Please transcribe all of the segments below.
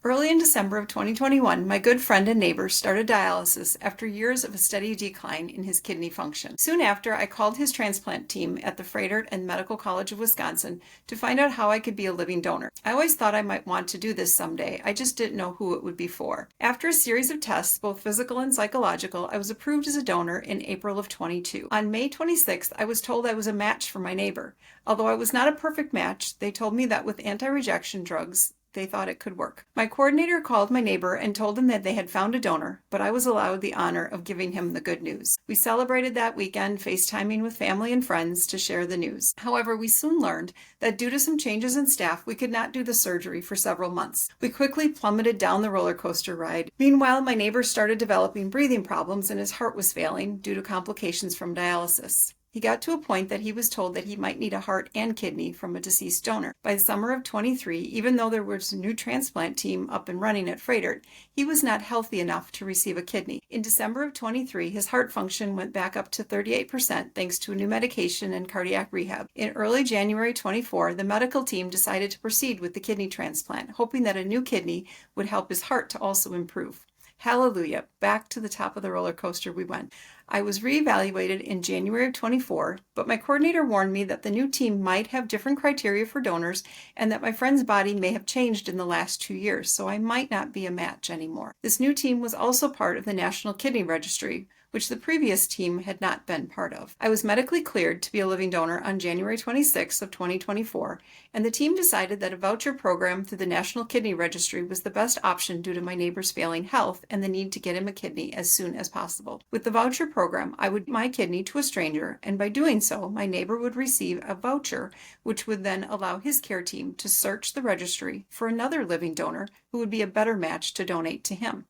Early in December of 2021, my good friend and neighbor started dialysis after years of a steady decline in his kidney function. Soon after, I called his transplant team at the Froedtert and Medical College of Wisconsin to find out how I could be a living donor. I always thought I might want to do this someday. I just didn't know who it would be for. After a series of tests, both physical and psychological, I was approved as a donor in April of 22. On May 26th, I was told I was a match for my neighbor. Although I was not a perfect match, they told me that with anti-rejection drugs, they thought it could work. My coordinator called my neighbor and told him that they had found a donor, but I was allowed the honor of giving him the good news. We celebrated that weekend, FaceTiming with family and friends to share the news. However, we soon learned that due to some changes in staff, we could not do the surgery for several months. We quickly plummeted down the roller coaster ride. Meanwhile, my neighbor started developing breathing problems and his heart was failing due to complications from dialysis. He got to a point that he was told that he might need a heart and kidney from a deceased donor. By the summer of 23, even though there was a new transplant team up and running at Froedtert, he was not healthy enough to receive a kidney. In December of 23, his heart function went back up to 38% thanks to a new medication and cardiac rehab. In early January 24, the medical team decided to proceed with the kidney transplant, hoping that a new kidney would help his heart to also improve. Hallelujah, back to the top of the roller coaster we went. I was reevaluated in January of 24, but my coordinator warned me that the new team might have different criteria for donors and that my friend's body may have changed in the last 2 years, so I might not be a match anymore. This new team was also part of the National Kidney Registry, which the previous team had not been part of. I was medically cleared to be a living donor on January 26 of 2024, and the team decided that a voucher program through the National Kidney Registry was the best option due to my neighbor's failing health and the need to get him a kidney as soon as possible. With the voucher program, I would give my kidney to a stranger, and by doing so, my neighbor would receive a voucher, which would then allow his care team to search the registry for another living donor who would be a better match to donate to him.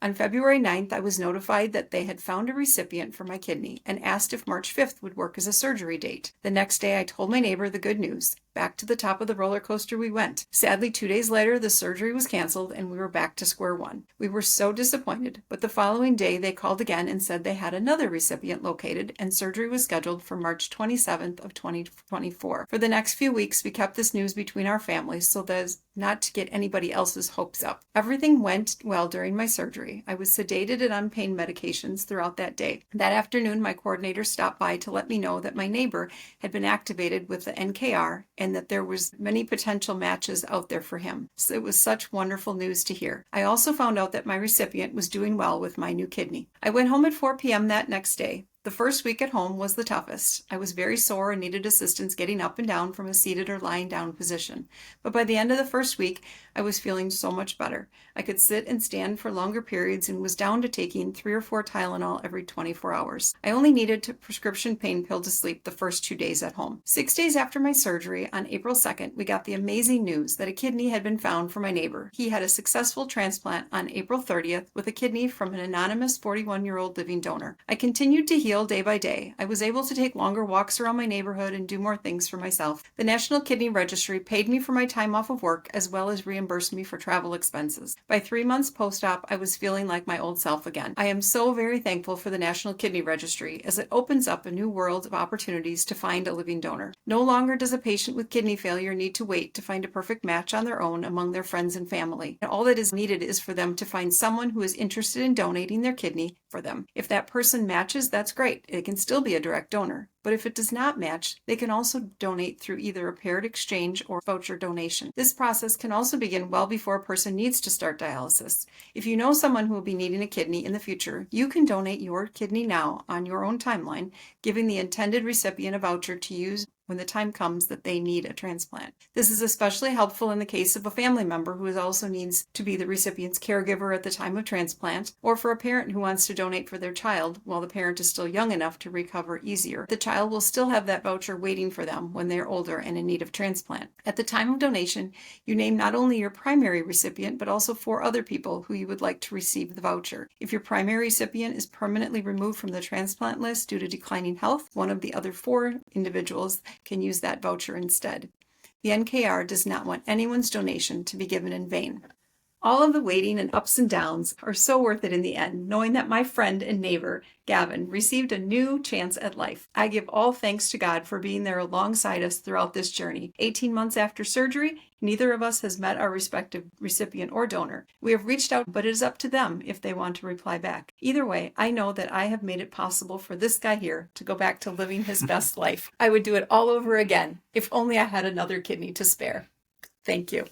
On February 9th, I was notified that they had found a recipient for my kidney and asked if March 5th would work as a surgery date. The next day, I told my neighbor the good news. Back to the top of the roller coaster we went. Sadly, 2 days later, the surgery was canceled and we were back to square one. We were so disappointed, but the following day they called again and said they had another recipient located and surgery was scheduled for March 27th of 2024. For the next few weeks, we kept this news between our families so as not to get anybody else's hopes up. Everything went well during my surgery. I was sedated and on pain medications throughout that day. That afternoon, my coordinator stopped by to let me know that my neighbor had been activated with the NKR and that there was many potential matches out there for him. So it was such wonderful news to hear. I also found out that my recipient was doing well with my new kidney. I went home at 4 p.m. that next day. The first week at home was the toughest. I was very sore and needed assistance getting up and down from a seated or lying down position. But by the end of the first week, I was feeling so much better. I could sit and stand for longer periods and was down to taking 3 or 4 Tylenol every 24 hours. I only needed a prescription pain pill to sleep the first 2 days at home. 6 days after my surgery, on April 2nd, we got the amazing news that a kidney had been found for my neighbor. He had a successful transplant on April 30th with a kidney from an anonymous 41-year-old living donor. I continued to heal day by day. I was able to take longer walks around my neighborhood and do more things for myself. The National Kidney Registry paid me for my time off of work as well as reimbursed me for travel expenses. By 3 months post-op, I was feeling like my old self again. I am so very thankful for the National Kidney Registry as it opens up a new world of opportunities to find a living donor. No longer does a patient with kidney failure need to wait to find a perfect match on their own among their friends and family. And all that is needed is for them to find someone who is interested in donating their kidney for them. If that person matches, that's great. It can still be a direct donor. But if it does not match, they can also donate through either a paired exchange or voucher donation. This process can also begin well before a person needs to start dialysis. If you know someone who will be needing a kidney in the future, you can donate your kidney now on your own timeline, giving the intended recipient a voucher to use when the time comes that they need a transplant. This is especially helpful in the case of a family member who also needs to be the recipient's caregiver at the time of transplant, or for a parent who wants to donate for their child while the parent is still young enough to recover easier. The child will still have that voucher waiting for them when they're older and in need of transplant. At the time of donation, you name not only your primary recipient, but also 4 other people who you would like to receive the voucher. If your primary recipient is permanently removed from the transplant list due to declining health, one of the other 4 individuals can use that voucher instead. The NKR does not want anyone's donation to be given in vain. All of the waiting and ups and downs are so worth it in the end, knowing that my friend and neighbor, Gavin, received a new chance at life. I give all thanks to God for being there alongside us throughout this journey. 18 months after surgery, neither of us has met our respective recipient or donor. We have reached out, but it is up to them if they want to reply back. Either way, I know that I have made it possible for this guy here to go back to living his best life. I would do it all over again if only I had another kidney to spare. Thank you.